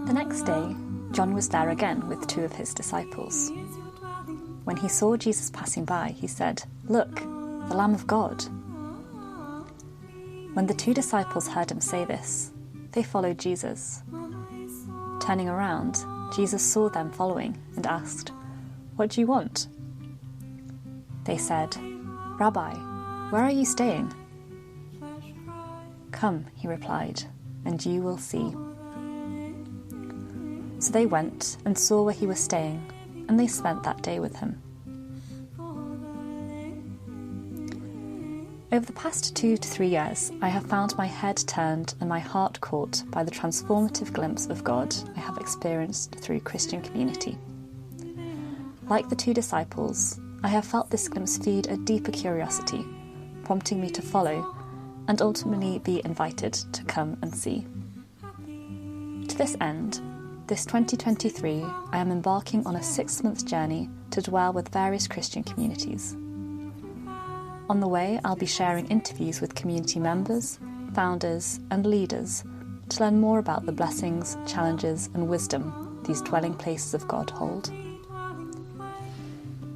The next day, John was there again with 2 of his disciples. When he saw Jesus passing by, he said, "Look, the Lamb of God." When the 2 disciples heard him say this, they followed Jesus. Turning around, Jesus saw them following and asked, "What do you want?" They said, "Rabbi, where are you staying?" "Come," he replied, "and you will see." So they went and saw where he was staying, and they spent that day with him. Over the past 2 to 3 years, I have found my head turned and my heart caught by the transformative glimpse of God I have experienced through Christian community. Like the 2 disciples, I have felt this glimpse feed a deeper curiosity, prompting me to follow and ultimately be invited to come and see. To this end, this 2023, I am embarking on a 6-month journey to dwell with various Christian communities. On the way, I'll be sharing interviews with community members, founders, and leaders to learn more about the blessings, challenges, and wisdom these dwelling places of God hold.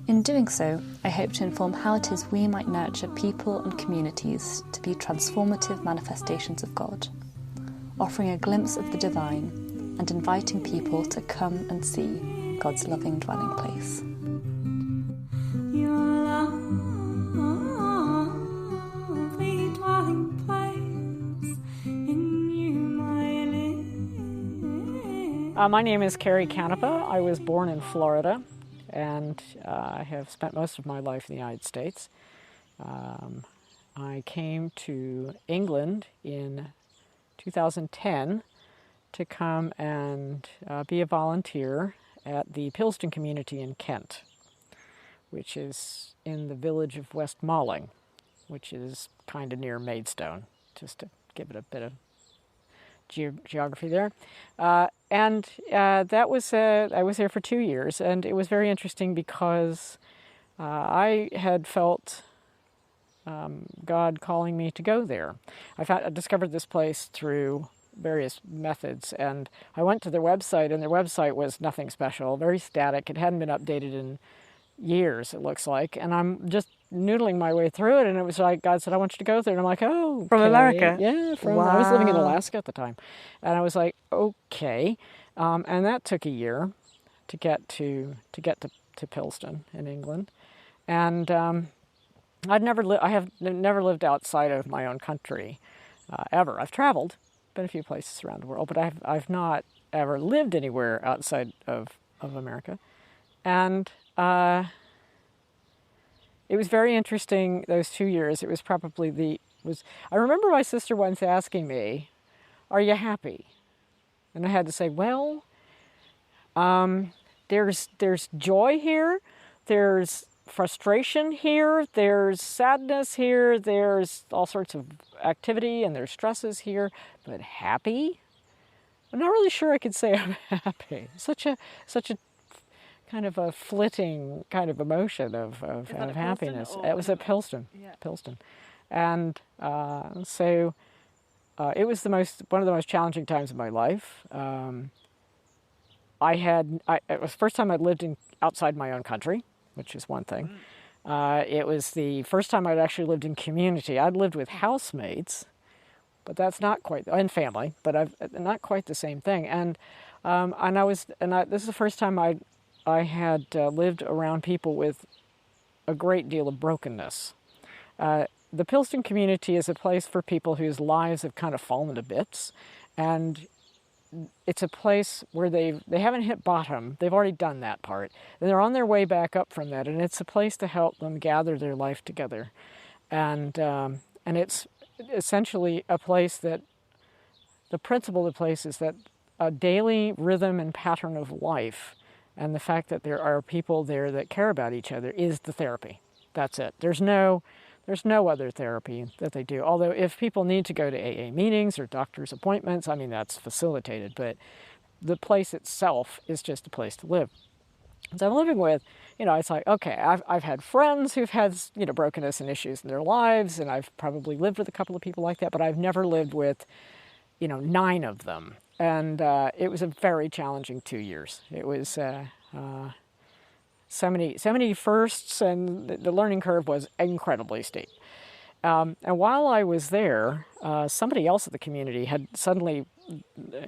In doing so, I hope to inform how it is we might nurture people and communities to be transformative manifestations of God, offering a glimpse of the divine and inviting people to come and see God's loving dwelling place. My name is Kerri. I was born in Florida, and I have spent most of my life in the United States. I came to England in 2010 to come and be a volunteer at the Pilston community in Kent, which is in the village of West Malling, which is kind of near Maidstone, just to give it a bit of geography there. I was there for 2 years, and it was very interesting because I had felt God calling me to go there. I discovered this place through various methods, and I went to their website, and their website was nothing special, very static. It hadn't been updated in years, it looks like, and I'm just noodling my way through it, and it was like God said, "I want you to go there," and I'm like, "Oh, okay." From America? Yeah, Wow. I was living in Alaska at the time, and I was like, "Okay," and that took a year to get to Pilston in England, and I have never lived outside of my own country ever. I've traveled, been a few places around the world, but I've not ever lived anywhere outside of America, and it was very interesting those 2 years. It was probably I remember my sister once asking me, "Are you happy?" And I had to say, "Well, there's joy here, there's frustration here, there's sadness here, there's all sorts of activity, and there's stresses here, but happy? I'm not really sure I could say I'm happy." Such a kind of a flitting kind of emotion of happiness. It was at Pilston. Yeah. Pilston, and so it was one of the most challenging times of my life. It was the first time I'd lived outside my own country, which is one thing. It was the first time I'd actually lived in community. I'd lived with housemates, but that's not quite, and family, but not quite the same thing. And this is the first time I had lived around people with a great deal of brokenness. The Pilston community is a place for people whose lives have kind of fallen to bits, and it's a place where they haven't hit bottom. They've already done that part, and they're on their way back up from that. And it's a place to help them gather their life together, and it's essentially a place that the principle of the place is that a daily rhythm and pattern of life, and the fact that there are people there that care about each other is the therapy. That's it. There's no other therapy that they do. Although if people need to go to AA meetings or doctor's appointments, I mean, that's facilitated. But the place itself is just a place to live. So I'm living with, it's like, okay, I've had friends who've had, brokenness and issues in their lives, and I've probably lived with a couple of people like that, but I've never lived with, 9 of them. And it was a very challenging 2 years. It was so many firsts, and the learning curve was incredibly steep. And while I was there, somebody else at the community had suddenly,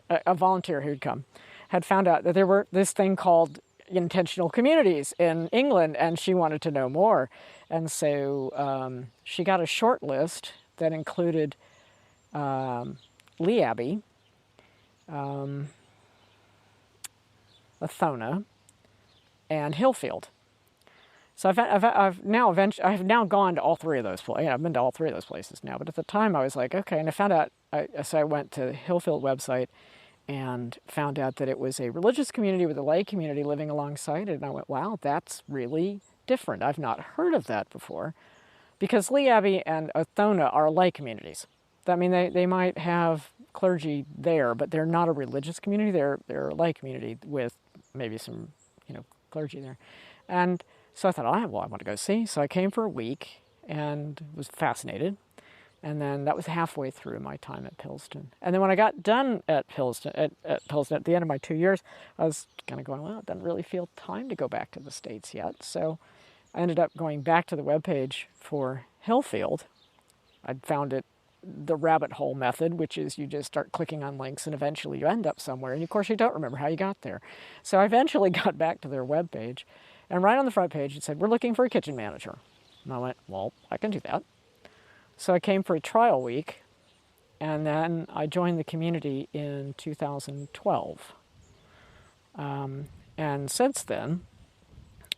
a volunteer who'd come, had found out that there were this thing called intentional communities in England, and she wanted to know more. And so she got a short list that included Lee Abbey, Athona, and Hilfield. So I've now gone to all 3 of those places. I've been to all 3 of those places now. But at the time, I was like, okay. And I found out. So I went to the Hilfield website and found out that it was a religious community with a lay community living alongside it. And I went, wow, that's really different. I've not heard of that before, because Lee Abbey and Athona are lay communities. I mean, they might have clergy there, but they're not a religious community. They're a lay community with maybe some clergy there. And so I thought, I want to go see. So I came for a week and was fascinated. And then that was halfway through my time at Pilston. And then when I got done at Pilston, at the end of my 2 years, I was kind of going, well, it doesn't really feel time to go back to the States yet. So I ended up going back to the webpage for Hilfield. I'd found it the rabbit hole method, which is you just start clicking on links and eventually you end up somewhere. And of course, you don't remember how you got there. So I eventually got back to their webpage. And right on the front page, it said, we're looking for a kitchen manager. And I went, well, I can do that. So I came for a trial week, and then I joined the community in 2012. And since then,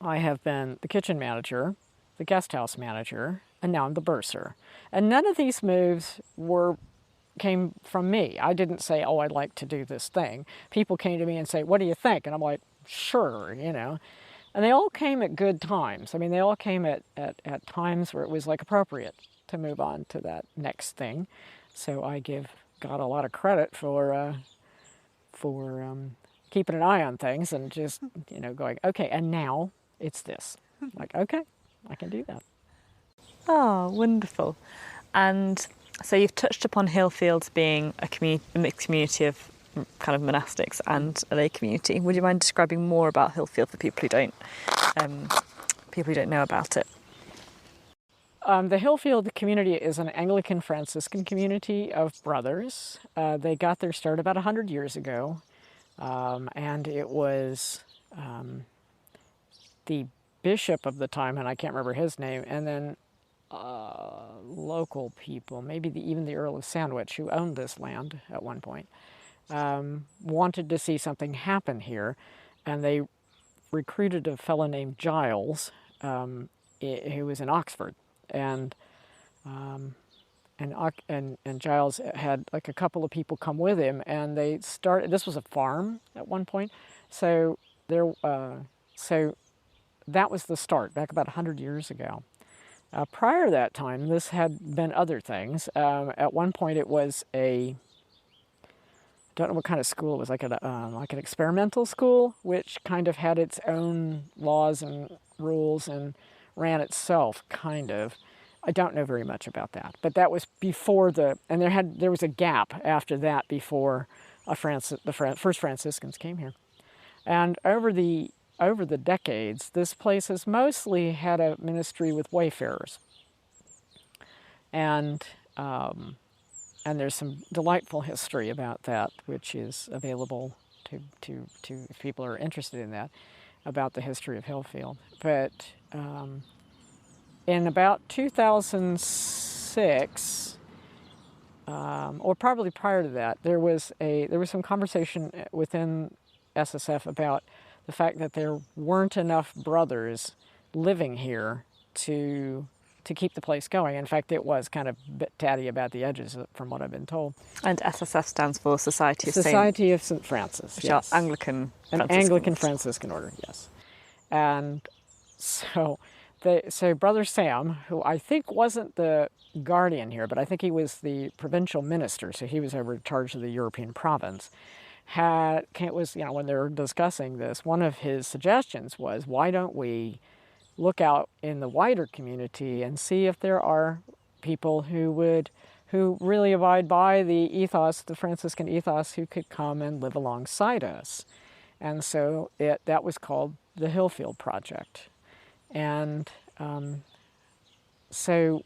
I have been the kitchen manager, the guest house manager, and now I'm the bursar. And none of these moves came from me. I didn't say, oh, I'd like to do this thing. People came to me and say, what do you think? And I'm like, sure, And they all came at good times. I mean, they all came at times where it was like appropriate to move on to that next thing. So I give God a lot of credit for keeping an eye on things and just, going, okay, and now it's this. Like, okay, I can do that. Oh, wonderful. And so you've touched upon Hillfields being a mixed community of kind of monastics and a lay community. Would you mind describing more about Hilfield for people who don't know about it? The Hilfield community is an Anglican Franciscan community of brothers. They got their start about 100 years ago, and it was the bishop of the time, and I can't remember his name, and then local people, maybe even the Earl of Sandwich, who owned this land at one point, wanted to see something happen here, and they recruited a fellow named Giles, who was in Oxford, and Giles had like a couple of people come with him, and they started. This was a farm at one point, so that was the start back about 100 years ago. Prior to that time, this had been other things. At one point, it was I don't know what kind of school it was, like an experimental school, which kind of had its own laws and rules and ran itself, kind of. I don't know very much about that, but that was before and there was a gap after that before the first Franciscans came here. And over the decades, this place has mostly had a ministry with wayfarers, and there's some delightful history about that, which is available to if people are interested in that, about the history of Hilfield. But in about 2006, or probably prior to that, there was some conversation within SSF about the fact that there weren't enough brothers living here to keep the place going. In fact, it was kind of a bit tatty about the edges, from what I've been told. And SSF stands for Society of St. Francis, yes. Anglican Franciscans. An Anglican Franciscan order, yes. And so Brother Sam, who I think wasn't the guardian here, but I think he was the provincial minister, so he was over in charge of the European province, when they were discussing this, one of his suggestions was, why don't we look out in the wider community and see if there are people who really abide by the ethos, the Franciscan ethos, who could come and live alongside us. And so that was called the Hilfield Project. And so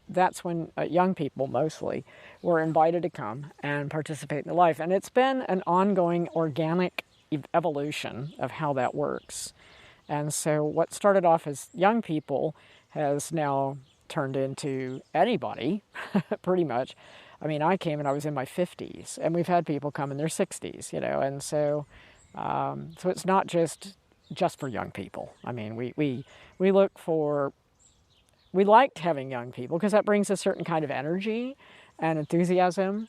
that's when young people mostly were invited to come and participate in the life. And it's been an ongoing organic evolution of how that works. And so what started off as young people has now turned into anybody, pretty much. I mean, I came and I was in my 50s, and we've had people come in their 60s, and so so it's not just for young people. I mean, we liked having young people because that brings a certain kind of energy and enthusiasm.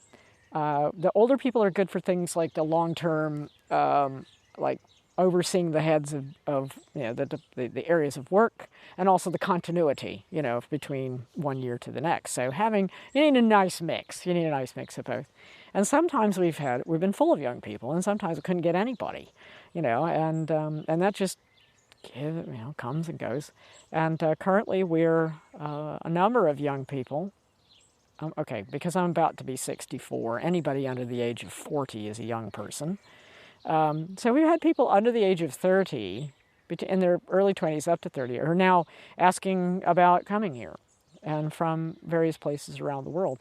The older people are good for things like the long-term, like overseeing the heads of the areas of work, and also the continuity, between one year to the next. So you need a nice mix. You need a nice mix of both. And sometimes we've been full of young people, and sometimes we couldn't get anybody, and that just comes and goes. And currently we're a number of young people. Okay, because I'm about to be 64, anybody under the age of 40 is a young person. So we've had people under the age of 30, in their early 20s up to 30, are now asking about coming here, and from various places around the world.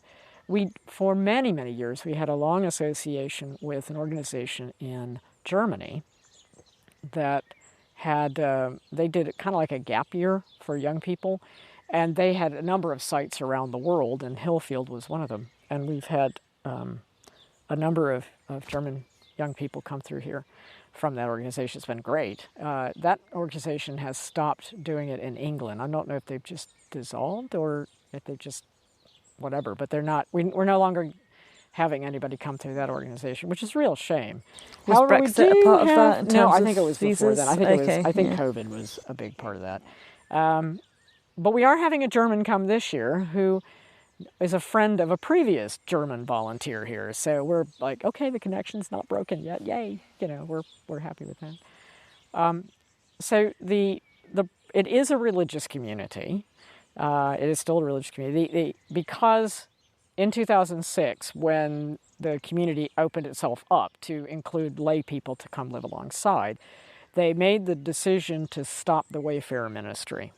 For many, many years, we had a long association with an organization in Germany that they did it kind of like a gap year for young people, and they had a number of sites around the world, and Hilfield was one of them. And we've had a number of German young people come through here from that organization. It's been great. That organization has stopped doing it in England. I don't know if they've just dissolved or if they've just whatever, but we're no longer having anybody come through that organization, which is a real shame. Was However, Brexit a part of that in terms no, I of think it was before visas? then. I think COVID was a big part of that. But we are having a German come this year who is a friend of a previous German volunteer here. So we're like, okay, the connection's not broken yet. Yay! We're happy with that. So it is a religious community. It is still a religious community because in 2006, when the community opened itself up to include lay people to come live alongside, they made the decision to stop the Wayfarer ministry.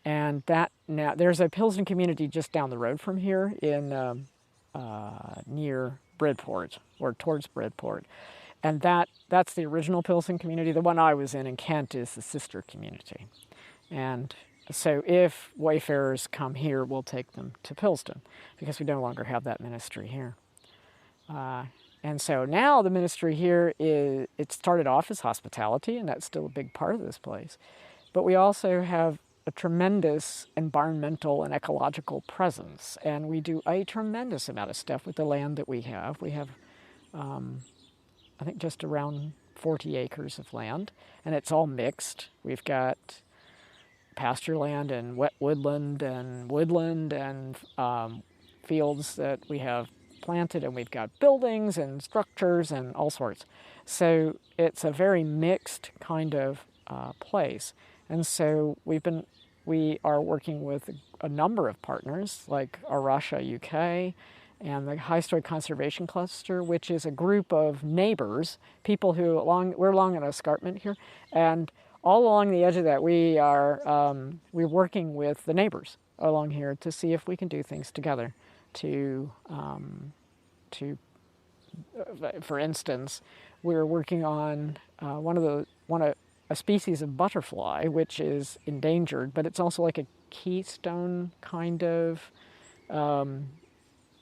And now there's a Pilsen community just down the road from here in near Bridport, or towards Bridport. And that's the original Pilsen community. The one I was in Kent is the sister community. And so if Wayfarers come here, we'll take them to Pilsen because we no longer have that ministry here. And so now the ministry here it started off as hospitality, and that's still a big part of this place. But we also have a tremendous environmental and ecological presence, and we do a tremendous amount of stuff with the land that we have. We have, I think, just around 40 acres of land, and it's all mixed. We've got pasture land and wet woodland and fields that we have planted, and we've got buildings and structures and all sorts. So it's a very mixed kind of place. And so we are working with a number of partners like Arusha UK and the High Story Conservation Cluster, which is a group of neighbors, people who we're along an escarpment here, and all along the edge of that we're working with the neighbors along here to see if we can do things together to for instance, we're working on a species of butterfly, which is endangered, but it's also like a keystone kind of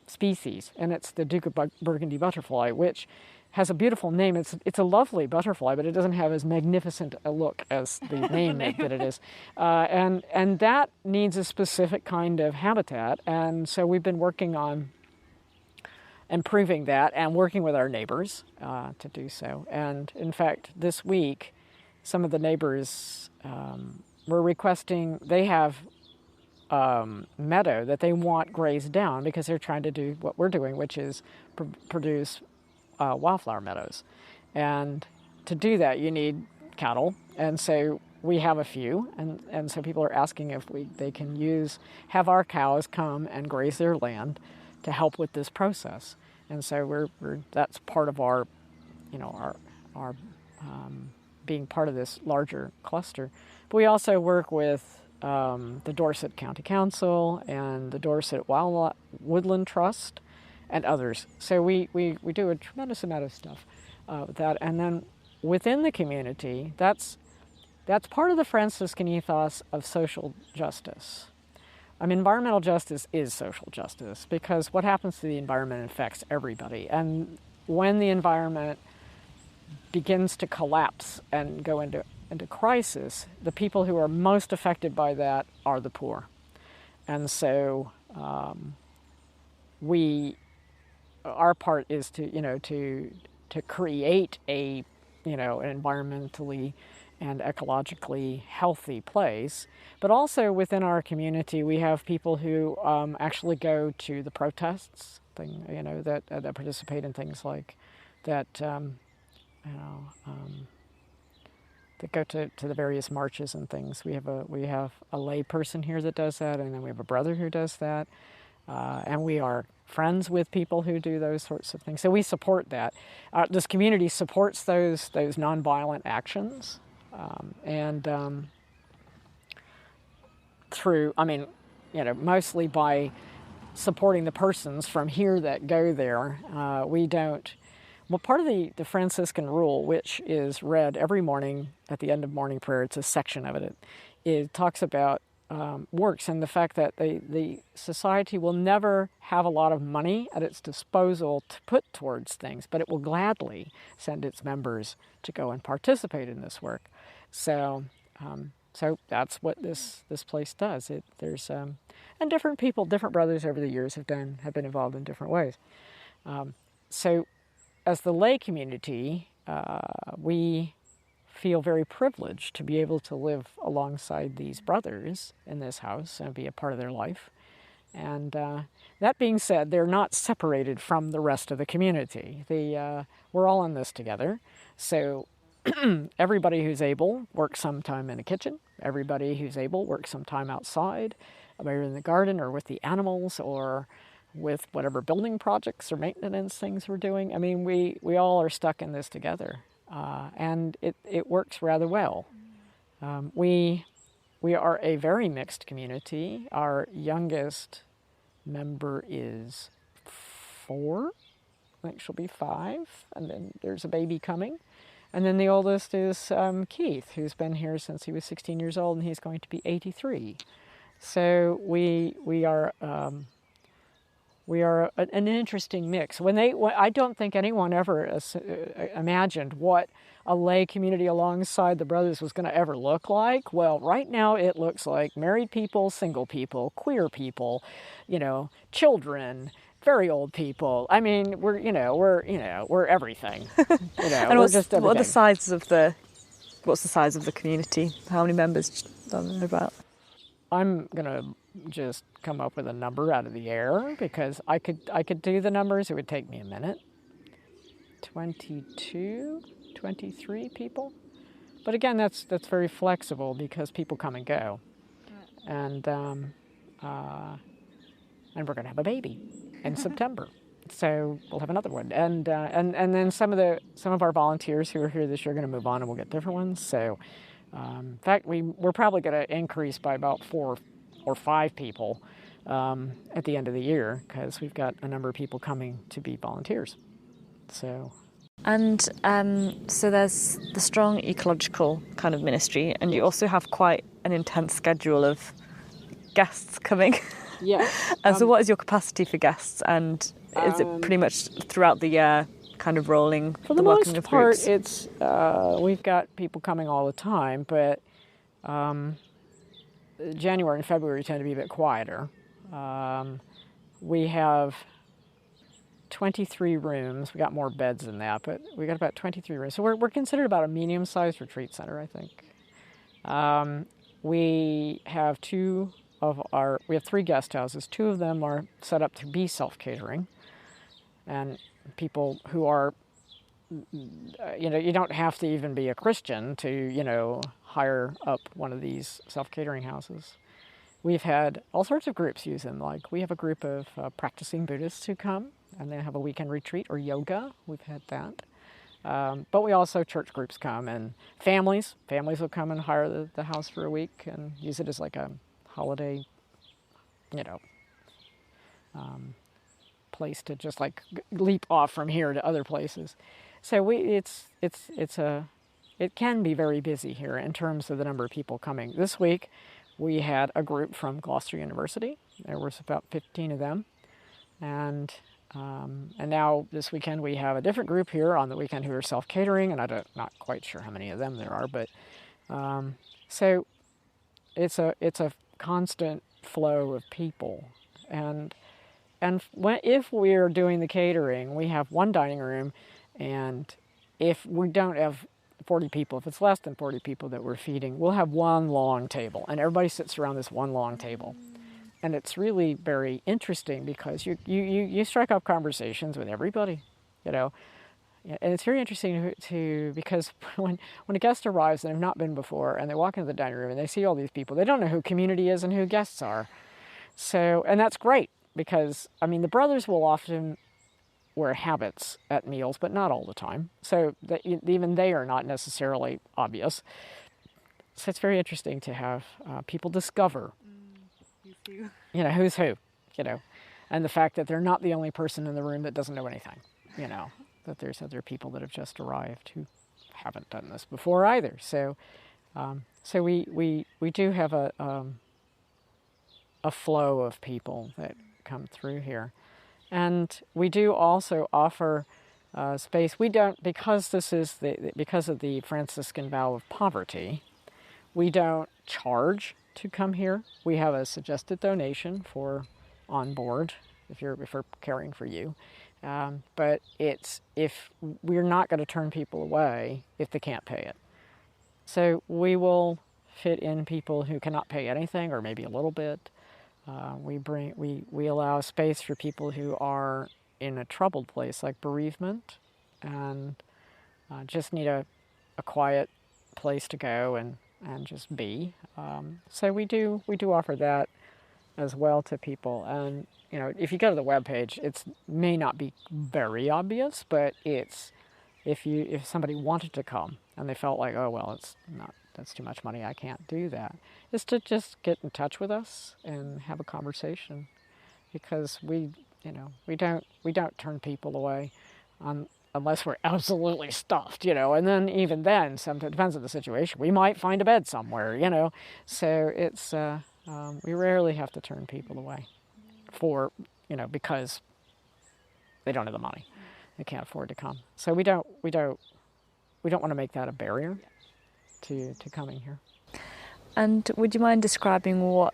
species, and it's the Duke of Burgundy butterfly, which has a beautiful name. It's a lovely butterfly, but it doesn't have as magnificent a look as the name that it is. And that needs a specific kind of habitat, and so we've been working on improving that and working with our neighbors to do so. And in fact, this week, some of the neighbors were requesting, they have meadow that they want grazed down because they're trying to do what we're doing, which is produce wildflower meadows. And to do that, you need cattle. And so we have a few. And so people are asking if they can have our cows come and graze their land to help with this process. And so that's part of our being part of this larger cluster. But we also work with the Dorset County Council and the Dorset Woodland Trust and others. So we do a tremendous amount of stuff with that. And then within the community, that's part of the Franciscan ethos of social justice. I mean, environmental justice is social justice because what happens to the environment affects everybody. And when the environment begins to collapse and go into crisis, the people who are most affected by that are the poor. And so our part is to create an environmentally and ecologically healthy place. But also within our community, we have people who actually go to the protests, that participate in things like that. That go to the various marches and things. We have a lay person here that does that, and then we have a brother who does that, and we are friends with people who do those sorts of things. So we support that. This community supports those nonviolent actions, mostly by supporting the persons from here that go there. We don't. Well, part of the Franciscan rule, which is read every morning at the end of morning prayer, it's a section of it. It talks about works and the fact that the society will never have a lot of money at its disposal to put towards things, but it will gladly send its members to go and participate in this work. So that's what this place does. And different people, different brothers over the years have been involved in different ways. So as the lay community, we feel very privileged to be able to live alongside these brothers in this house and be a part of their life. And that being said, they're not separated from the rest of the community. We're all in this together. So everybody who's able works some time in the kitchen. Everybody who's able works some time outside, either in the garden or with the animals or with whatever building projects or maintenance things we're doing. I mean, we all are stuck in this together, and it works rather well. We are a very mixed community. Our youngest member is 4, I think she'll be 5, and then there's a baby coming. And then the oldest is Keith, who's been here since he was 16 years old, and he's going to be 83. So we are an interesting mix. I don't think anyone ever imagined what a lay community alongside the brothers was going to ever look like. Well, right now it looks like married people, single people, queer people, children, very old people. I mean, we're everything. And we're just everything. What's the size of the community? How many members do you know about? I'm gonna just come up with a number out of the air because I could do the numbers. It would take me a minute. 22, 23 people. But again, that's very flexible because people come and go, and we're gonna have a baby in September, so we'll have another one. And then some of our volunteers who are here this year are going to move on, and we'll get different ones. So. In fact, we're probably going to increase by about 4 or 5 people at the end of the year because we've got a number of people coming to be volunteers. So there's the strong ecological kind of ministry, and you also have quite an intense schedule of guests coming. Yes. And so what is your capacity for guests, and is it pretty much throughout the year kind of rolling? For the most part, it's we've got people coming all the time, but January and February tend to be a bit quieter. We have 23 rooms. We got more beds than that, but we got about 23 rooms. So we're considered about a medium-sized retreat center, I think. We have 3 guest houses. 2 of them are set up to be self-catering, and people who are you don't have to even be a Christian to, hire up one of these self-catering houses. We've had all sorts of groups use them. Like we have a group of practicing Buddhists who come and they have a weekend retreat or yoga. We've had that. But we also, church groups come, and families will come and hire the house for a week and use it as like a holiday, place to just like leap off from here to other places. So it can be very busy here in terms of the number of people coming. This week we had a group from Gloucester University. There was about 15 of them, and now this weekend we have a different group here on the weekend who are self-catering, and I'm not quite sure how many of them there are, but so it's a constant flow of people, and if we're doing the catering, we have one dining room, and if we don't have 40 people, if it's less than 40 people that we're feeding, we'll have one long table, and everybody sits around this one long table. And it's really very interesting because you strike up conversations with everybody, And it's very interesting because when a guest arrives and they've not been before, and they walk into the dining room and they see all these people, they don't know who community is and who guests are. So, and that's great because, the brothers will often wear habits at meals, but not all the time. So even they are not necessarily obvious. So it's very interesting to have people discover who's who, and the fact that they're not the only person in the room that doesn't know anything, that there's other people that have just arrived who haven't done this before either. So, we do have a flow of people that come through here, and we do also offer space. We don't, because because of the Franciscan vow of poverty, we don't charge to come here. We have a suggested donation for on board if we're caring for you, but if we're not going to turn people away if they can't pay it. So we will fit in people who cannot pay anything or maybe a little bit. We allow space for people who are in a troubled place like bereavement and just need a quiet place to go and just be. So we do offer that as well to people. And if you go to the webpage, it may not be very obvious, but it's if somebody wanted to come and they felt like, oh well, that's too much money, I can't do that, is to just get in touch with us and have a conversation, because we don't turn people away unless we're absolutely stuffed, and then even then, sometimes it depends on the situation. We might find a bed somewhere, So it's we rarely have to turn people away for because they don't have the money, they can't afford to come. So we don't want to make that a barrier to coming here. And would you mind describing what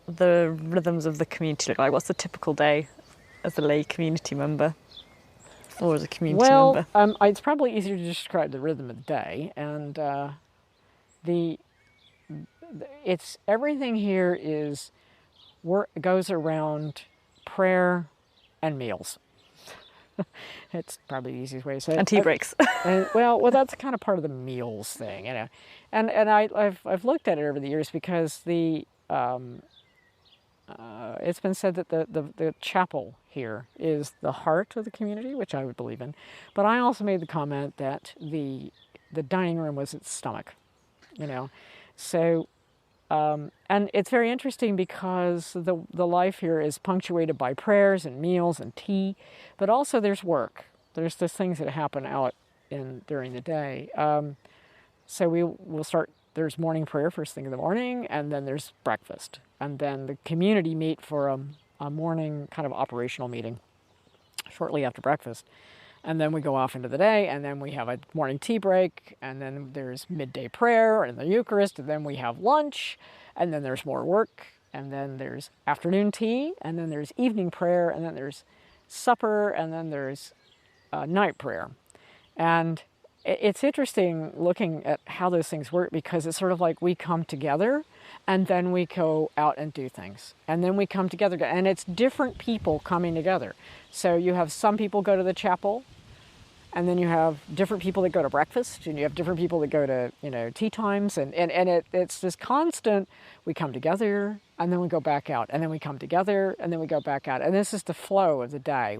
the rhythms of the community look like? What's the typical day as a lay community member? Or as a community member? It's probably easier to describe the rhythm of the day, and it's everything here goes around prayer and meals. It's probably the easiest way to say it. And tea breaks. Well, that's kind of part of the meals thing, And I've looked at it over the years because it's been said that the chapel here is the heart of the community, which I would believe in. But I also made the comment that the dining room was its stomach, So, and it's very interesting because the life here is punctuated by prayers and meals and tea, but also there's work. There's things that happen out during the day. So we'll start. There's morning prayer first thing in the morning, and then there's breakfast. And then the community meet for a morning kind of operational meeting shortly after breakfast. And then we go off into the day, and then we have a morning tea break, and then there's midday prayer and the Eucharist, and then we have lunch, and then there's more work, and then there's afternoon tea, and then there's evening prayer, and then there's supper, and then there's night prayer. And it's interesting looking at how those things work, because it's sort of like we come together and then we go out and do things. And then we come together, and it's different people coming together. So you have some people go to the chapel And then you have different people that go to breakfast, and you have different people that go to, tea times, and it's this constant, we come together, and then we go back out, and then we come together, and then we go back out. And this is the flow of the day.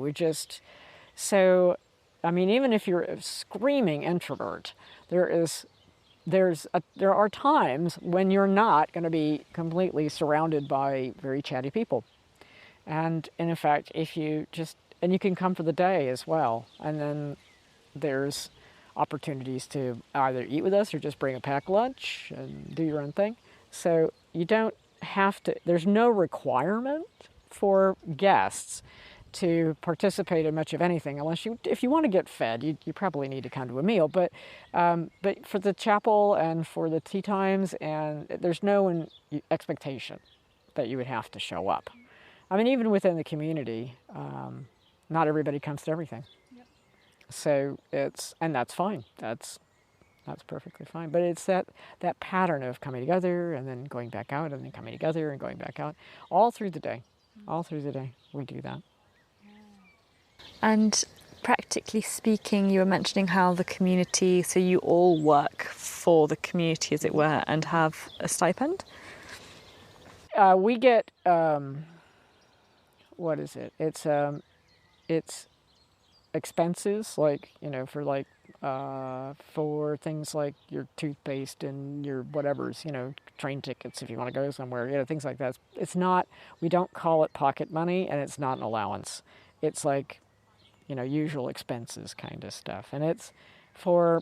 Even if you're a screaming introvert, there are times when you're not going to be completely surrounded by very chatty people. And in fact, you can come for the day as well. And then there's opportunities to either eat with us or just bring a packed lunch and do your own thing. So you don't have to, there's no requirement for guests to participate in much of anything, if you want to get fed, you probably need to come to a meal. But for the chapel and for the tea times, and there's no expectation that you would have to show up. I mean, even within the community, not everybody comes to everything. Yep. So and that's fine. That's perfectly fine. But it's that pattern of coming together and then going back out and then coming together and going back out all through the day. All through the day, we do that. And practically speaking, you were mentioning how the community, so you all work for the community, as it were, and have a stipend? We get, what is it? It's expenses, for things like your toothpaste and your whatevers, train tickets if you want to go somewhere, things like that. It's not, we don't call it pocket money, and it's not an allowance. It's like, usual expenses kind of stuff. And it's for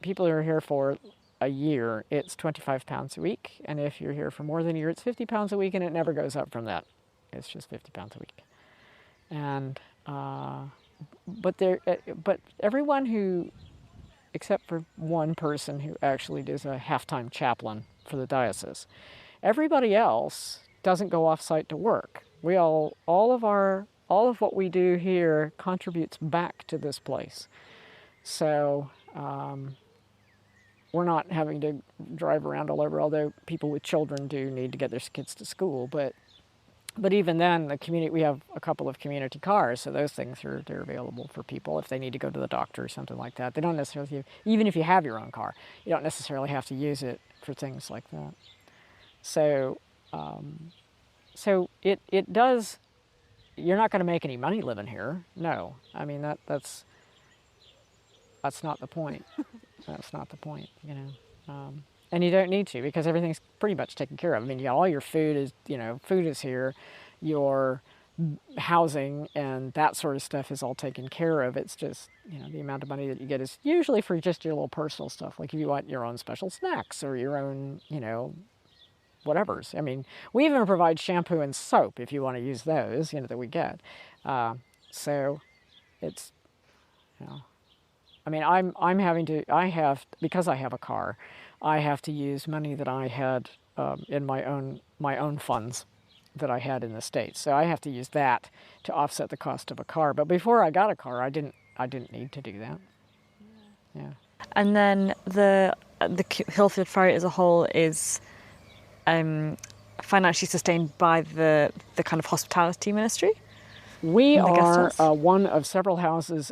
people who are here for a year, it's £25 a week. And if you're here for more than a year, it's £50 a week, and it never goes up from that. It's just £50 a week. And, but everyone who, except for one person who actually is a half-time chaplain for the diocese, everybody else doesn't go off-site to work. All of what we do here contributes back to this place. So we're not having to drive around all over, although people with children do need to get their kids to school. But even then, we have a couple of community cars, so those things they're available for people if they need to go to the doctor or something like that. They don't necessarily, even if you have your own car, you don't necessarily have to use it for things like that. So it does. You're not going to make any money living here. No, I mean that's not the point. That's not the point, and you don't need to, because everything's pretty much taken care of. I mean, all your food is here, your housing and that sort of stuff is all taken care of. It's just, the amount of money that you get is usually for just your little personal stuff, like if you want your own special snacks or your own, whatever's. I mean, we even provide shampoo and soap if you want to use those, that we get. So it's, I mean, because I have a car, I have to use money that I had in my own funds that I had in the States. So I have to use that to offset the cost of a car. But before I got a car, I didn't need to do that. Yeah. And then the Hilfield Friary as a whole is financially sustained by the kind of hospitality ministry? We are one of several houses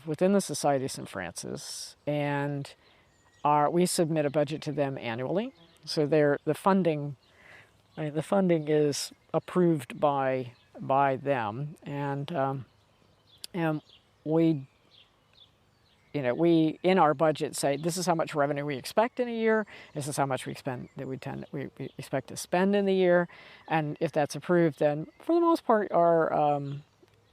within the Society of St. Francis, and we submit a budget to them annually. So the funding is approved by them, and we in our budget say this is how much revenue we expect in a year. This is how much we expect to spend in the year, and if that's approved, then for the most part,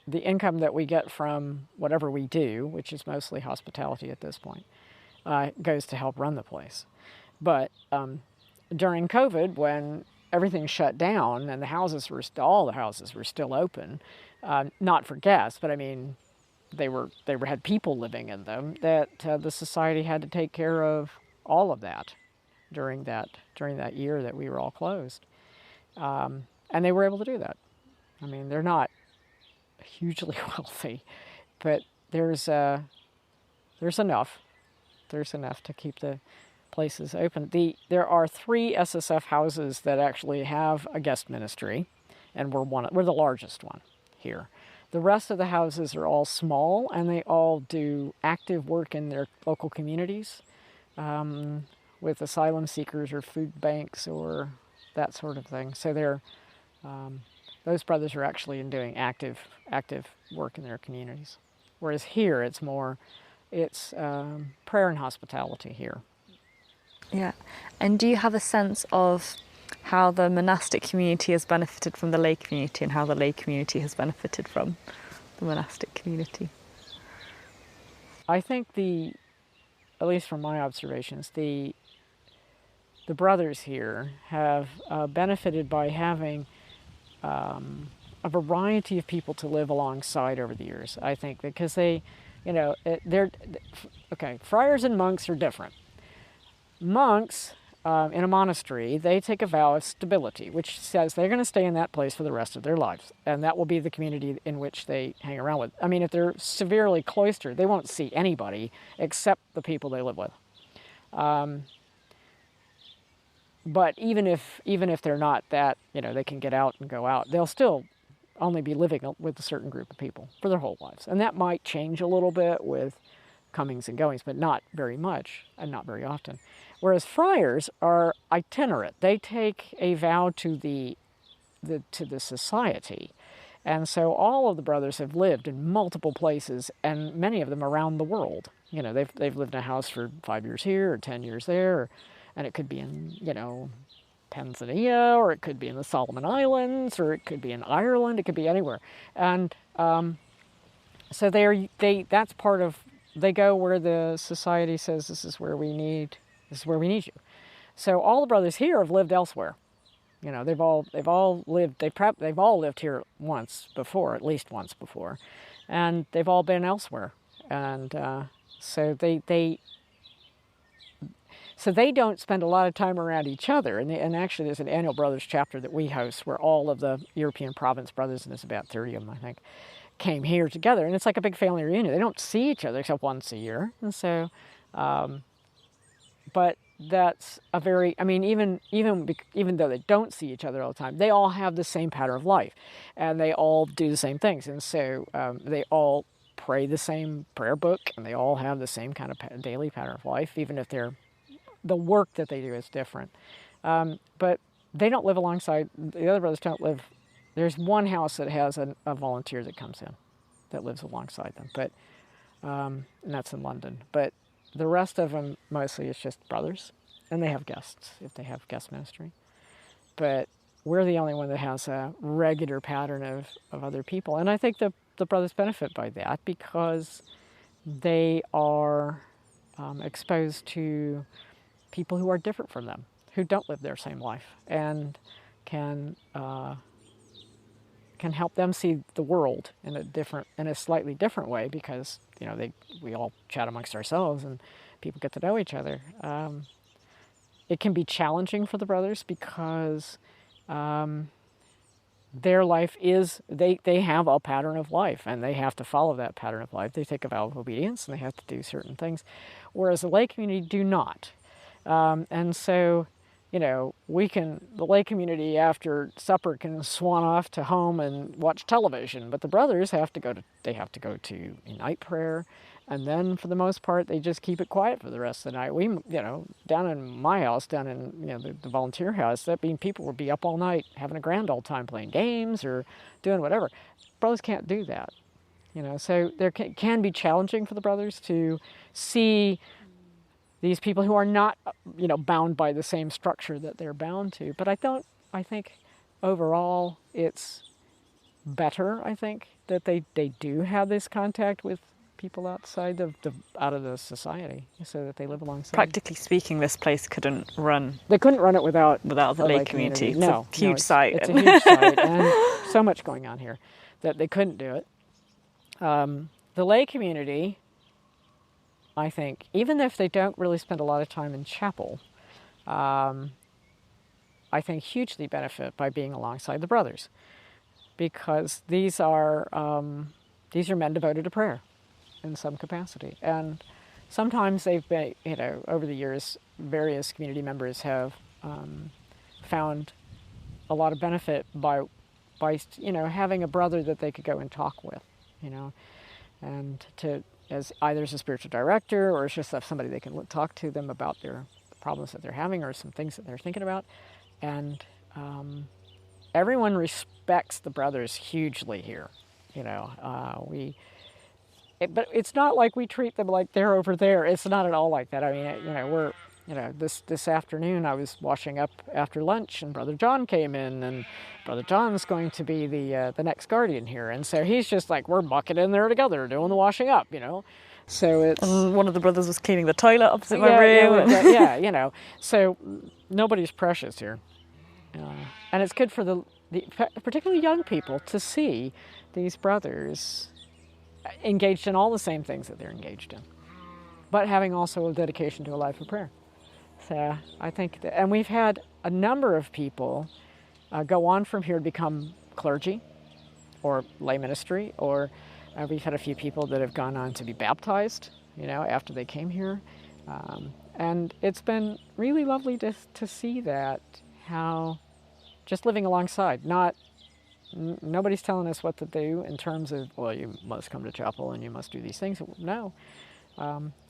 the income that we get from whatever we do, which is mostly hospitality at this point, goes to help run the place. But during COVID, when everything shut down and all the houses were still open, not for guests, but I mean, they had people living in them, that the society had to take care of all of that during that year that we were all closed, and they were able to do that. I mean, they're not hugely wealthy, but there's enough to keep the places open. There are 3 SSF houses that actually have a guest ministry, and we're the largest one here. The rest of the houses are all small, and they all do active work in their local communities with asylum seekers or food banks or that sort of thing. So those brothers are actually doing active work in their communities. Whereas here, it's prayer and hospitality here. Yeah. And do you have a sense of how the monastic community has benefited from the lay community and how the lay community has benefited from the monastic community? I think at least from my observations, the brothers here have benefited by having a variety of people to live alongside over the years. I think because friars and monks are different. Monks in a monastery, they take a vow of stability, which says they're going to stay in that place for the rest of their lives, and that will be the community in which they hang around with. I mean, if they're severely cloistered, they won't see anybody except the people they live with. But even if they're not that, they can get out and go out, they'll still only be living with a certain group of people for their whole lives. And that might change a little bit with comings and goings, but not very much and not very often. Whereas friars are itinerant. They take a vow to the society. And so all of the brothers have lived in multiple places, and many of them around the world. They've lived in a house for 5 years here or 10 years there, and it could be in, Tanzania, or it could be in the Solomon Islands, or it could be in Ireland. It could be anywhere. And so that's part of. They go where the society says this is where we need you. So all the brothers here have lived elsewhere. They've all lived here once before, at least once before, and they've all been elsewhere. And so they don't spend a lot of time around each other. And actually, there's an annual brothers chapter that we host where all of the European province brothers, and there's about 30 of them, I think, came here together, and it's like a big family reunion. They don't see each other except once a year, and so, but that's a very, even though they don't see each other all the time, they all have the same pattern of life, and they all do the same things, and so they all pray the same prayer book, and they all have the same kind of daily pattern of life, even if the work that they do is different. But they don't live alongside, the other brothers don't live. There's one house that has a volunteer that comes in, that lives alongside them, but and that's in London. But the rest of them, mostly, it's just brothers, and they have guests, if they have guest ministry. But we're the only one that has a regular pattern of other people. And I think the brothers benefit by that because they are exposed to people who are different from them, who don't live their same life, and can help them see the world in a slightly different way, because we all chat amongst ourselves and people get to know each other. It can be challenging for the brothers because their life is they have a pattern of life, and they have to follow that pattern of life. They take a vow of obedience, and they have to do certain things, whereas the lay community do not. And so, the lay community after supper can swan off to home and watch television, but the brothers have to go to a night prayer, and then for the most part they just keep it quiet for the rest of the night. We, down in my house, down in the volunteer house, that mean people would be up all night having a grand old time playing games or doing whatever. Brothers can't do that, so there can be challenging for the brothers to see these people who are not, bound by the same structure that they're bound to. But I think overall it's better, that they do have this contact with people outside of the society, so that they live alongside. Practically speaking, this place couldn't run. They couldn't run it without the lay community. No, it's a huge site. It's a huge site, and so much going on here that they couldn't do it. The lay community, I think, even if they don't really spend a lot of time in chapel, I think hugely benefit by being alongside the brothers, because these are men devoted to prayer in some capacity. And sometimes they've been, over the years, various community members have found a lot of benefit by by, you know, having a brother that they could go and talk with, you know, and to, as either as a spiritual director or as just somebody they can talk to them about their problems that they're having or some things that they're thinking about. And everyone respects the brothers hugely here, you know. But it's not like we treat them like they're over there. It's not at all like that. I mean, you know, this afternoon I was washing up after lunch, and Brother John came in, and Brother John's going to be the next guardian here, and so he's just like, we're mucking in there together, doing the washing up, you know. So it's, and one of the brothers was cleaning the toilet opposite my room. Yeah, you know. So nobody's precious here, and it's good for the particularly young people to see these brothers engaged in all the same things that they're engaged in, but having also a dedication to a life of prayer. So I think that, and we've had a number of people go on from here to become clergy or lay ministry, or we've had a few people that have gone on to be baptized, you know, after they came here. And it's been really lovely to see that, how just living alongside, nobody's telling us what to do in terms of, well, you must come to chapel and you must do these things. No,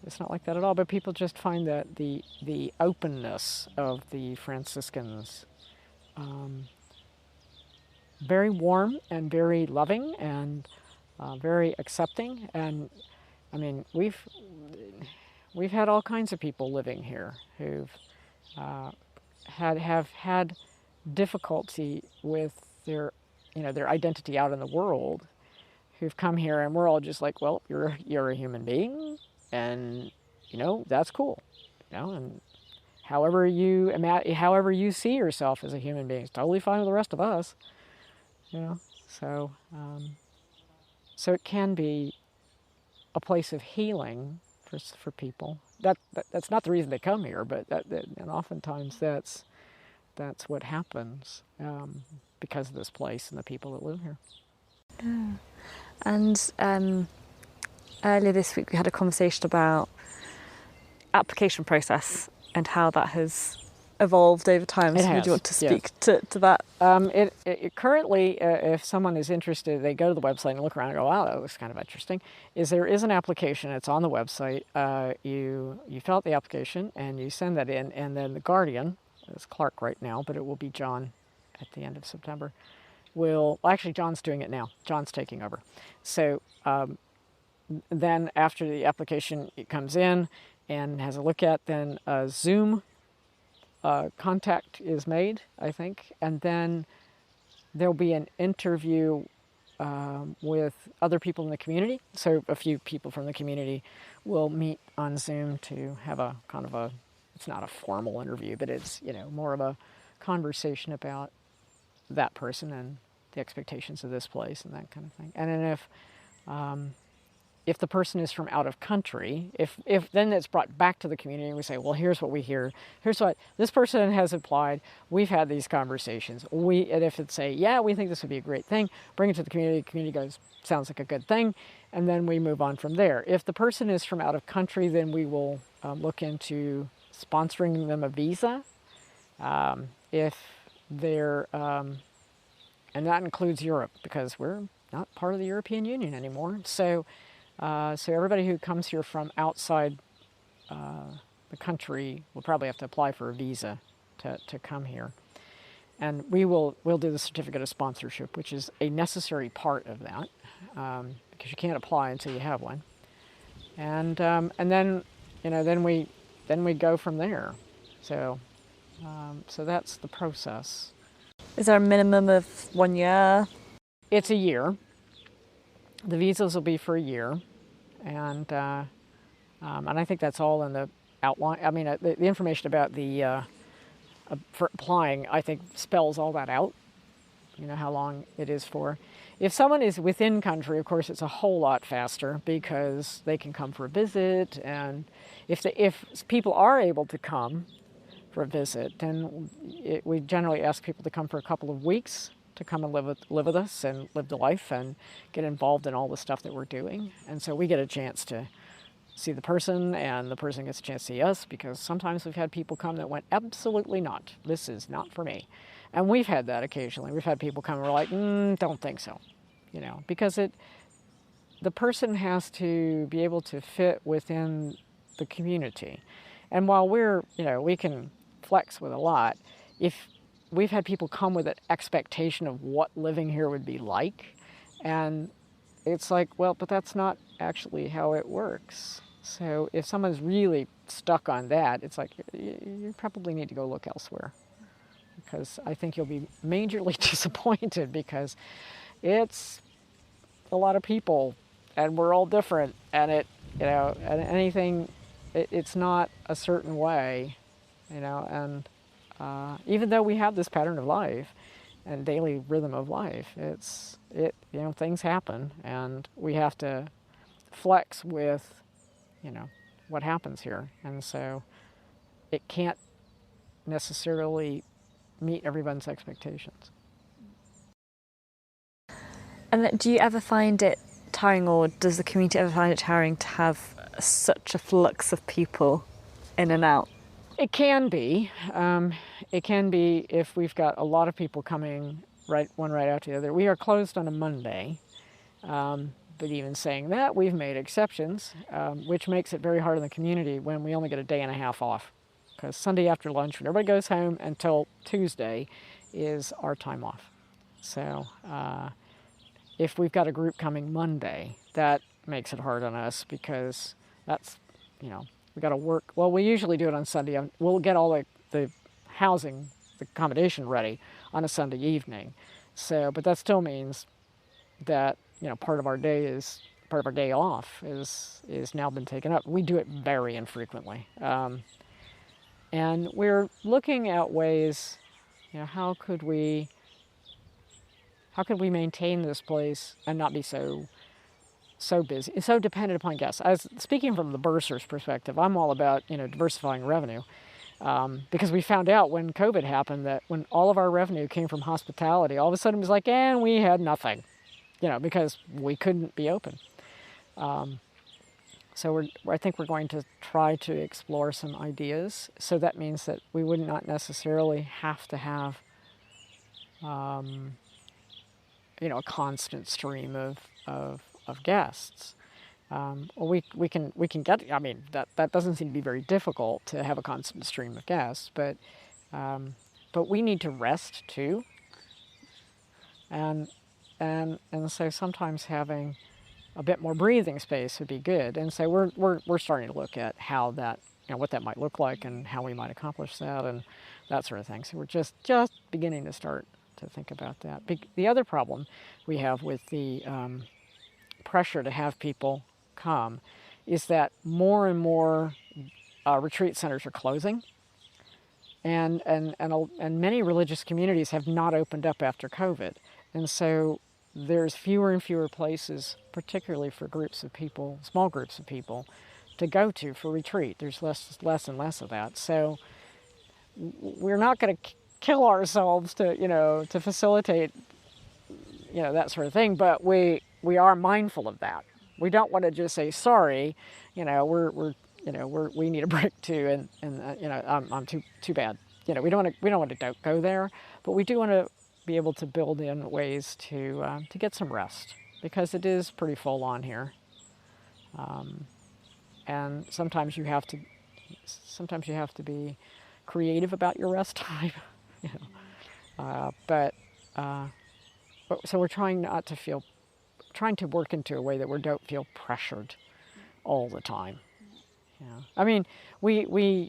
it's not like that at all. But people just find that the openness of the Franciscans very warm and very loving and very accepting. And I mean, we've had all kinds of people living here who've have had difficulty with their identity out in the world, who've come here, and we're all just like, well, you're a human being, and you know, that's cool, you know, and however you see yourself as a human being is totally fine with the rest of us, you know. So so it can be a place of healing for people. That's not the reason they come here, but and oftentimes that's what happens because of this place and the people that live here. Yeah. And earlier this week we had a conversation about application process and how that has evolved over time. So would you want to speak to that? It currently, if someone is interested, they go to the website and look around and go, wow, that looks kind of interesting. There is an application, it's on the website. You fill out the application and you send that in, and then the guardian, it's Clark right now, but it will be John at the end of September, actually John's doing it now. John's taking over. So then after the application comes in and has a look at, then a Zoom contact is made, I think, and then there'll be an interview with other people in the community. So a few people from the community will meet on Zoom to have a kind of it's not a formal interview, but it's, you know, more of a conversation about that person and the expectations of this place and that kind of thing. And then if the person is from out of country, if then it's brought back to the community and we say, well, here's what we hear, here's what this person has applied, we've had these conversations. And if it's yeah, we think this would be a great thing, bring it to the community goes, sounds like a good thing, and then we move on from there. If the person is from out of country, then we will look into sponsoring them a visa. If they're, and that includes Europe, because we're not part of the European Union anymore. So everybody who comes here from outside the country will probably have to apply for a visa to come here. And we'll do the certificate of sponsorship, which is a necessary part of that, because you can't apply until you have one. And then, you know, then we go from there. So that's the process. Is there a minimum of 1 year? It's a year. The visas will be for a year, and I think that's all in the outline. I mean, the information about the for applying, I think, spells all that out. You know, how long it is for. If someone is within country, of course, it's a whole lot faster because they can come for a visit, and if people are able to come for a visit, then we generally ask people to come for a couple of weeks to come and live with us and live the life and get involved in all the stuff that we're doing. And so we get a chance to see the person, and the person gets a chance to see us, because sometimes we've had people come that went, absolutely not, this is not for me. And we've had that occasionally. We've had people come and we're like, don't think so, because the person has to be able to fit within the community. And while we can flex with a lot, if we've had people come with an expectation of what living here would be like, and it's like, well, but that's not actually how it works. So if someone's really stuck on that, it's like, you probably need to go look elsewhere, because I think you'll be majorly disappointed, because it's a lot of people and we're all different, and and anything, it's not a certain way, and even though we have this pattern of life and daily rhythm of life, things happen, and we have to flex with, what happens here. And so it can't necessarily meet everyone's expectations. And do you ever find it tiring, or does the community ever find it tiring to have such a flux of people in and out? It can be. It can be if we've got a lot of people coming one right after the other. We are closed on a Monday, but even saying that, we've made exceptions, which makes it very hard in the community when we only get a day and a half off. Because Sunday after lunch, when everybody goes home, until Tuesday is our time off. So if we've got a group coming Monday, that makes it hard on us, because that's, we got to work. Well, we usually do it on Sunday. We'll get all the housing, the accommodation ready on a Sunday evening. So, but that still means that, part of our day off is now been taken up. We do it very infrequently. And we're looking at ways, how could we maintain this place and not be so busy, so dependent upon guests. Speaking from the bursar's perspective, I'm all about, diversifying revenue, because we found out when COVID happened that when all of our revenue came from hospitality, all of a sudden it was like, and we had nothing, because we couldn't be open. So I think we're going to try to explore some ideas. So that means that we would not necessarily have to have, a constant stream of guests. Or we can get. I mean, that doesn't seem to be very difficult to have a constant stream of guests, but we need to rest too. And so sometimes having a bit more breathing space would be good. And so we're starting to look at how that, what that might look like and how we might accomplish that and that sort of thing. So we're just beginning to start to think about that. The other problem we have with the pressure to have people come is that more and more retreat centers are closing, and many religious communities have not opened up after COVID, and so there's fewer and fewer places, particularly for groups of people, small groups of people, to go to for retreat. There's less and less of that. So we're not going to kill ourselves to facilitate that sort of thing, but we are mindful of that. We don't want to just say sorry, we need a break too, and I'm too bad. We don't want to go there, but we do want to be able to build in ways to get some rest, because it is pretty full on here, and sometimes you have to be creative about your rest time, so we're trying to work into a way that we don't feel pressured all the time. I mean, we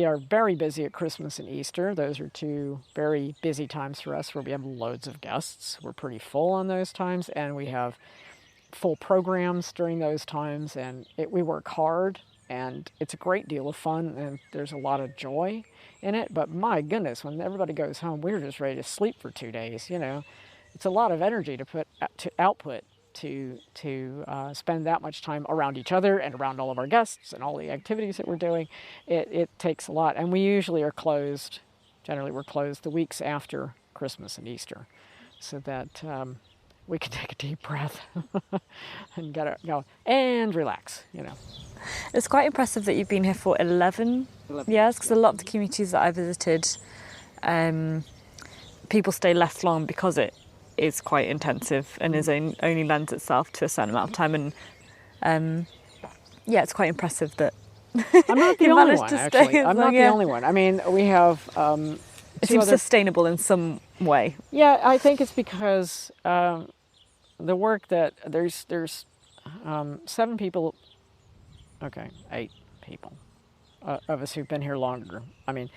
are very busy at Christmas and Easter. Those are two very busy times for us where we have loads of guests. We're pretty full on those times, and we have full programs during those times, and we work hard, and it's a great deal of fun, and there's a lot of joy in it. But my goodness, when everybody goes home, we're just ready to sleep for 2 days. It's a lot of energy to put to output to spend that much time around each other and around all of our guests and all the activities that we're doing. It takes a lot, and we usually are closed. Generally, we're closed the weeks after Christmas and Easter, so that we can take a deep breath and go and relax. It's quite impressive that you've been here for 11 years, because a lot of the communities that I visited, people stay less long because it is quite intensive and only lends itself to a certain amount of time. And yeah, it's quite impressive that I'm not the you only managed one, to actually. stay as I'm long, not the only one. I mean, we have It seems sustainable in some way. Yeah, I think it's because the work that there's 7 people, okay, 8 people of us who've been here longer. I mean,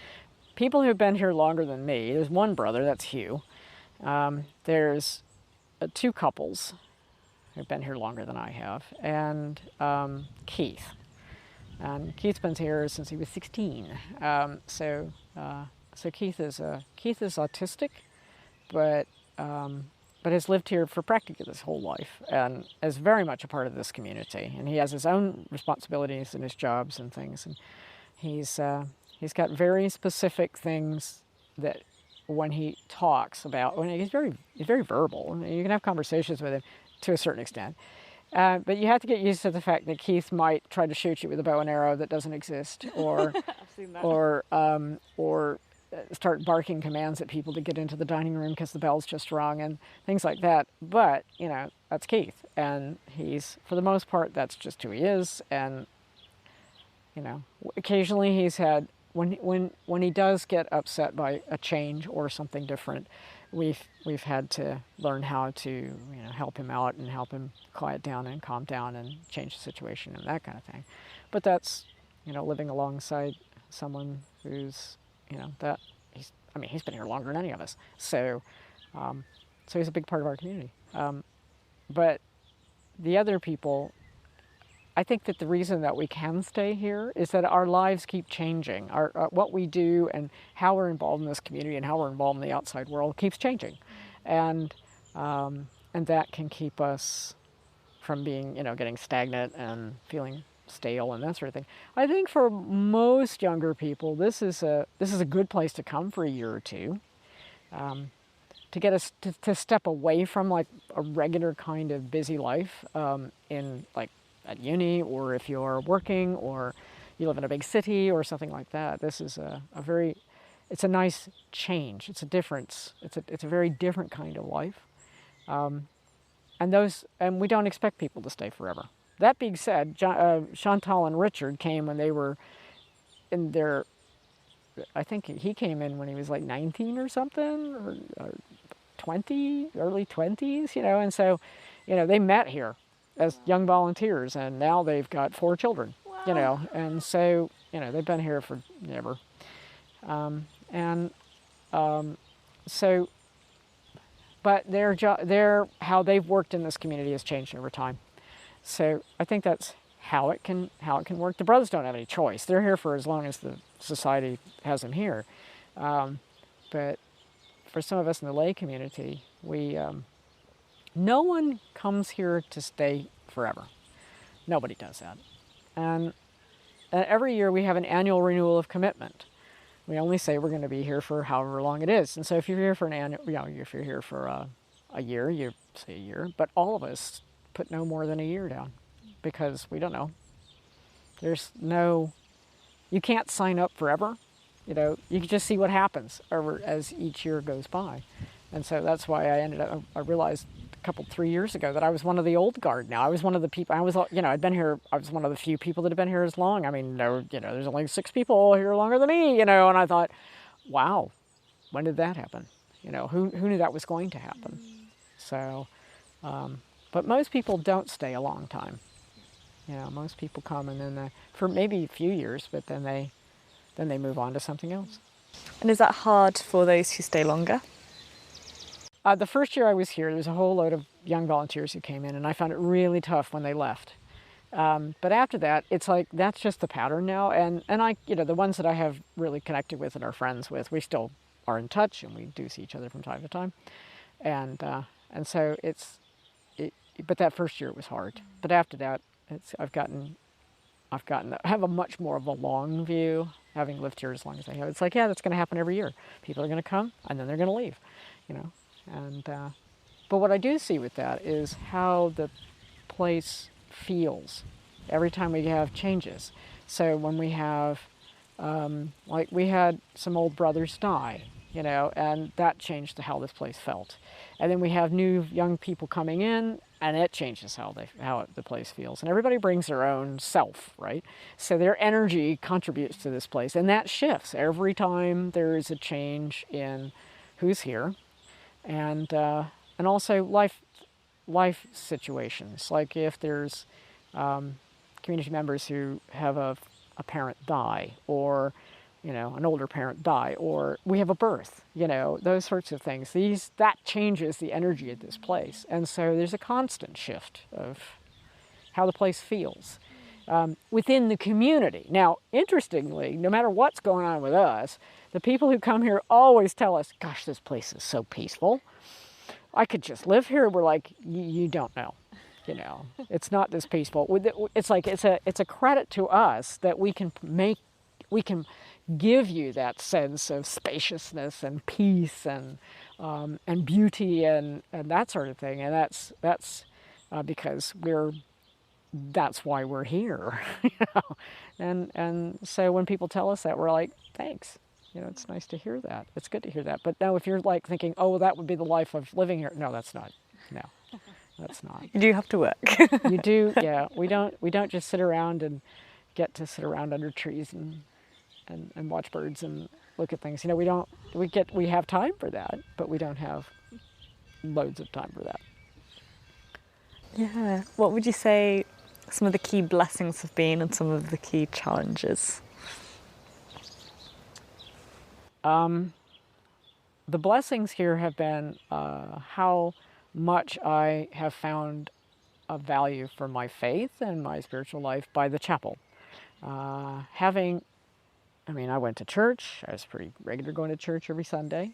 people who've been here longer than me. There's one brother, that's Hugh. There's 2 couples who've been here longer than I have, and Keith. And Keith's been here since he was 16. So Keith is autistic, but has lived here for practically his whole life and is very much a part of this community. And he has his own responsibilities and his jobs and things. And he's got very specific things that when he talks about, he's very verbal. You can have conversations with him to a certain extent. But you have to get used to the fact that Keith might try to shoot you with a bow and arrow that doesn't exist, or or start barking commands at people to get into the dining room because the bell's just rung and things like that. But that's Keith, and he's, for the most part, that's just who he is. And occasionally he's had when he does get upset by a change or something different, we've had to learn how to help him out and help him quiet down and calm down and change the situation and that kind of thing. But that's living alongside someone who's he's been here longer than any of us, so he's a big part of our community. But the other people, I think that the reason that we can stay here is that our lives keep changing. Our what we do and how we're involved in this community and how we're involved in the outside world keeps changing, and that can keep us from being getting stagnant and feeling stale and that sort of thing. I think for most younger people, this is a good place to come for a year or two, to get us to step away from like a regular kind of busy life in like at uni, or if you're working or you live in a big city or something like that. This is it's a nice change. It's a difference. It's a very different kind of life, and we don't expect people to stay forever. That being said, Chantal and Richard came when they were in their, I think he came in when he was like 19 or something, or 20, early 20s, and so, they met here as young volunteers, and now they've got 4 children, Wow. And so, they've been here for never. So, but how they've worked in this community has changed over time. So I think that's how it can work. The brothers don't have any choice. They're here for as long as the society has them here. But for some of us in the lay community, no one comes here to stay forever. Nobody does that. And every year we have an annual renewal of commitment. We only say we're going to be here for however long it is. And so if you're here for an annual, if you're here for a year, you say a year. But all of us put no more than a year down, because we don't know. You can't sign up forever. You can just see what happens as each year goes by. And so that's why I realized 3 years ago that I was one of the old guard now. I was one of the people, I'd been here, I was one of the few people that had been here as long. I mean, there's only 6 people here longer than me, and I thought, wow, when did that happen? Who knew that was going to happen? So, but most people don't stay a long time. Most people come and then for maybe a few years, but then they move on to something else. And is that hard for those who stay longer? The first year I was here, there was a whole load of young volunteers who came in, and I found it really tough when they left. But after that, it's like that's just the pattern now. And I, the ones that I have really connected with and are friends with, we still are in touch, and we do see each other from time to time. And so but that first year it was hard. But after that, I have a much more of a long view, having lived here as long as I have. It's like, yeah, that's going to happen every year. People are going to come, and then they're going to leave, And but what I do see with that is how the place feels every time we have changes. So when we have, like we had some old brothers die, and that changed how this place felt. And then we have new young people coming in, and it changes how the place feels. And everybody brings their own self, right? So their energy contributes to this place, and that shifts every time there is a change in who's here, and also life situations. Like if there's community members who have a parent die, or an older parent die, or we have a birth, those sorts of things. That changes the energy of this place. And so there's a constant shift of how the place feels within the community. Now, interestingly, no matter what's going on with us, the people who come here always tell us, gosh, this place is so peaceful. I could just live here. We're like, you don't know. It's not this peaceful. It's like it's a credit to us that we can give you that sense of spaciousness and peace and beauty and that sort of thing. And that's because that's why we're here. And so when people tell us that, we're like, thanks. It's nice to hear that. It's good to hear that. But now if you're like thinking, oh, that would be the life of living here. No, that's not. No, that's not. You do have to work. You do, yeah. We don't just sit around and get to sit around under trees and watch birds and look at things. We have time for that, but we don't have loads of time for that. Yeah. What would you say some of the key blessings have been and some of the key challenges? The blessings here have been how much I have found a value for my faith and my spiritual life by the chapel. I went to church. I was pretty regular going to church every Sunday.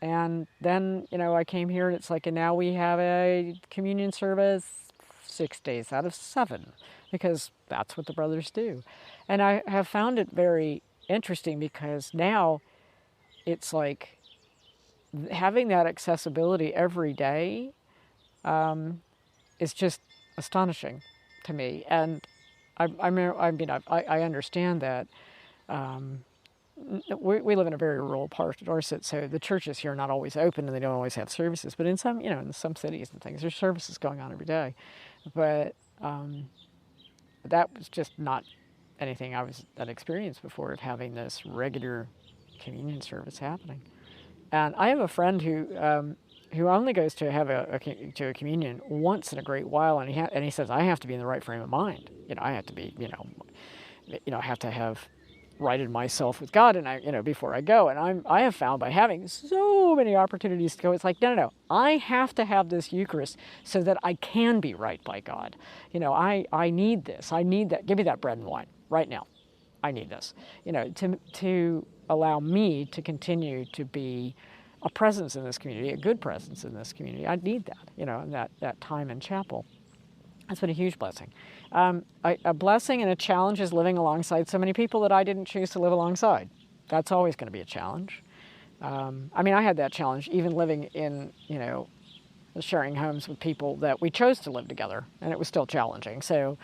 And then, I came here and it's like, and now we have a communion service 6 days out of 7, because that's what the brothers do. And I have found it very interesting because now it's like having that accessibility every day is just astonishing to me. And I understand that we live in a very rural part of Dorset, so the churches here are not always open and they don't always have services. But in some cities and things, there's services going on every day. But that was just not anything I'd experienced before, of having this regular communion service happening. And I have a friend who only goes to have a communion once in a great while, and he says, I have to be in the right frame of mind. I have to be, I have to have righted myself with God, and before I go. And I have found by having so many opportunities to go, it's like, no, I have to have this Eucharist so that I can be right by God. I need this. I need that. Give me that bread and wine right now. I need this. To allow me to continue to be a presence in this community, a good presence in this community. I need that, and that time in chapel. That's been a huge blessing. A blessing and a challenge is living alongside so many people that I didn't choose to live alongside. That's always going to be a challenge. I had that challenge even living in, sharing homes with people that we chose to live together, and it was still challenging. So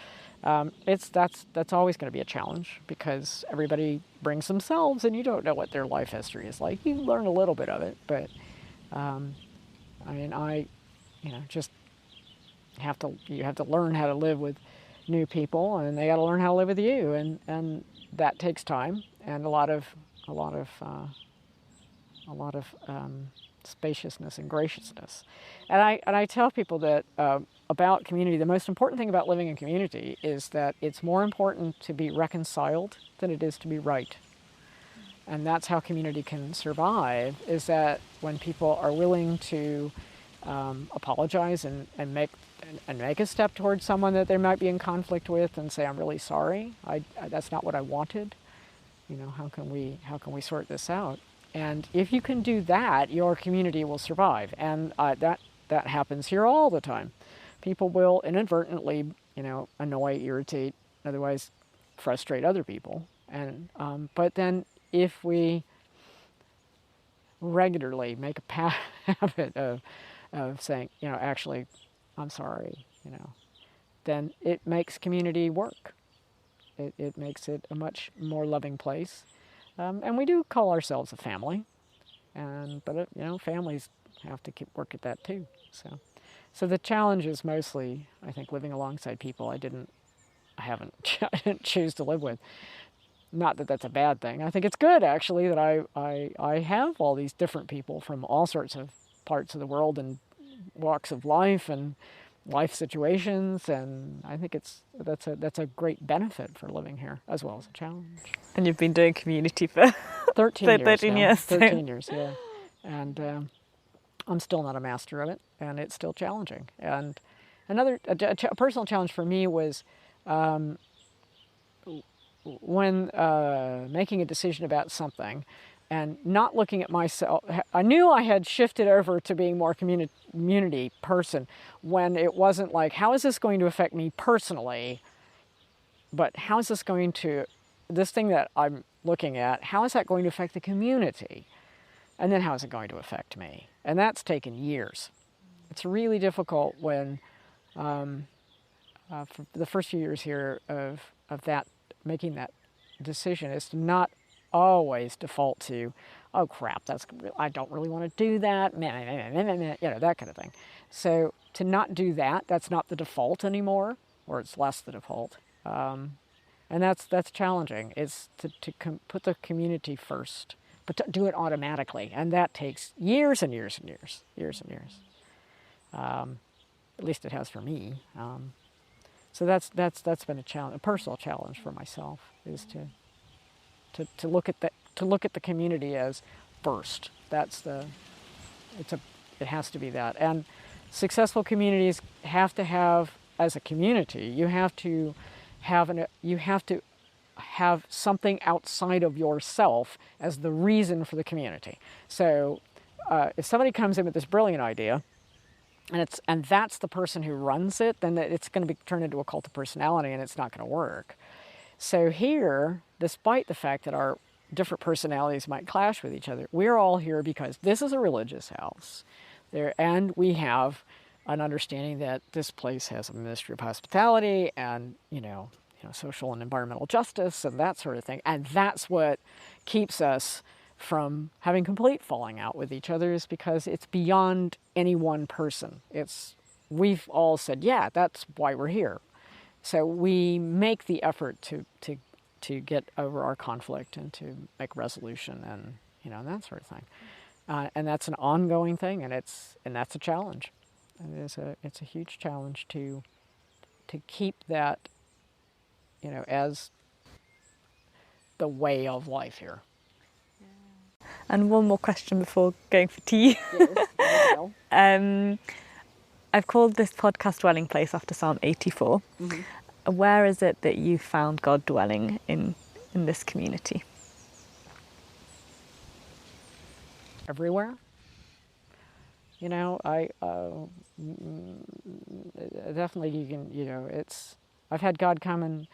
that's always going to be a challenge, because everybody brings themselves, and you don't know what their life history is like. You learn a little bit of it, but you have to learn how to live with new people, and they got to learn how to live with you, and that takes time and a lot of spaciousness and graciousness. And I tell people that about community, the most important thing about living in community is that it's more important to be reconciled than it is to be right. And that's how community can survive, is that when people are willing to apologize and make a step towards someone that they might be in conflict with, and say, I'm really sorry, that's not what I wanted. How can we sort this out? And if you can do that, your community will survive. And that happens here all the time. People will inadvertently, annoy, irritate, otherwise frustrate other people. And but then if we regularly make a habit of saying, actually, I'm sorry, then it makes community work. It makes it a much more loving place. And we do call ourselves a family. But families have to keep work at that too. So the challenge is mostly, I think, living alongside people I didn't choose to live with. Not that that's a bad thing. I think it's good, actually, that I have all these different people from all sorts of parts of the world and walks of life and life situations, and I think that's a great benefit for living here, as well as a challenge. And you've been doing community for 13 years 13 years. 13 years, yeah. And I'm still not a master of it, and it's still challenging. And a personal challenge for me was when making a decision about something and not looking at myself. I knew I had shifted over to being more community person when it wasn't like, how is this going to affect me personally, but how is this thing that I'm looking at, how is that going to affect the community? And then how is it going to affect me? And that's taken years. It's really difficult when, for the first few years here of that, making that decision, is to not always default to, oh crap, I don't really want to do that, that kind of thing. So to not do that, that's not the default anymore, or it's less the default. And that's challenging, is to put the community first, but to do it automatically, and that takes years and years and years. At least it has for me. So that's been a challenge, a personal challenge for myself, is to look at the community as first. It has to be that. And successful communities have to have, as a community, you have to have something outside of yourself as the reason for the community. So if somebody comes in with this brilliant idea, and that's the person who runs it, then it's going to be turned into a cult of personality, and it's not going to work. So here, despite the fact that our different personalities might clash with each other, we're all here because this is a religious house, and we have an understanding that this place has a ministry of hospitality and social and environmental justice and that sort of thing, and that's what keeps us from having complete falling out with each other, is because it's beyond any one person. We've all said, yeah, that's why we're here. So we make the effort to get over our conflict and to make resolution and that sort of thing. And that's an ongoing thing, and that's a challenge. It's a huge challenge to keep that as the way of life here. And one more question before going for tea. Yes, I've called this podcast Dwelling Place after Psalm 84. Mm-hmm. Where is it that you found God dwelling in this community? Everywhere. I definitely, you can, I've had God come and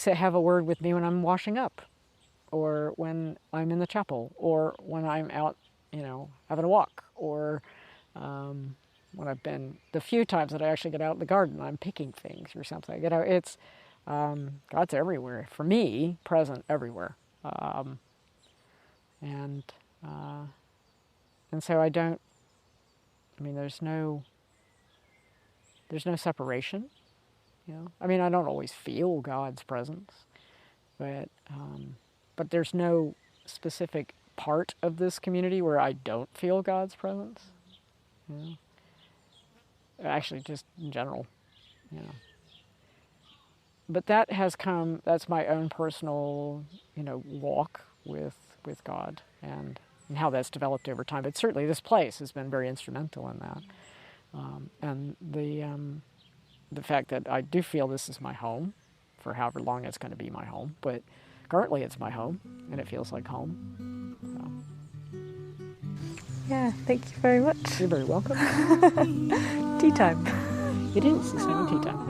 have a word with me when I'm washing up, or when I'm in the chapel, or when I'm out, having a walk, or when I've been, the few times that I actually get out in the garden, I'm picking things or something. It's God's everywhere. For me, present everywhere. And so there's no separation. I don't always feel God's presence, but there's no specific part of this community where I don't feel God's presence. Actually, just in general, But that has come. That's my own personal, walk with God, and how that's developed over time. But certainly, this place has been very instrumental in that, and the fact that I do feel this is my home, for however long it's going to be my home. But currently, it's my home, and it feels like home. So. Yeah, thank you very much. You're very welcome. Tea time. It is. It's now tea time.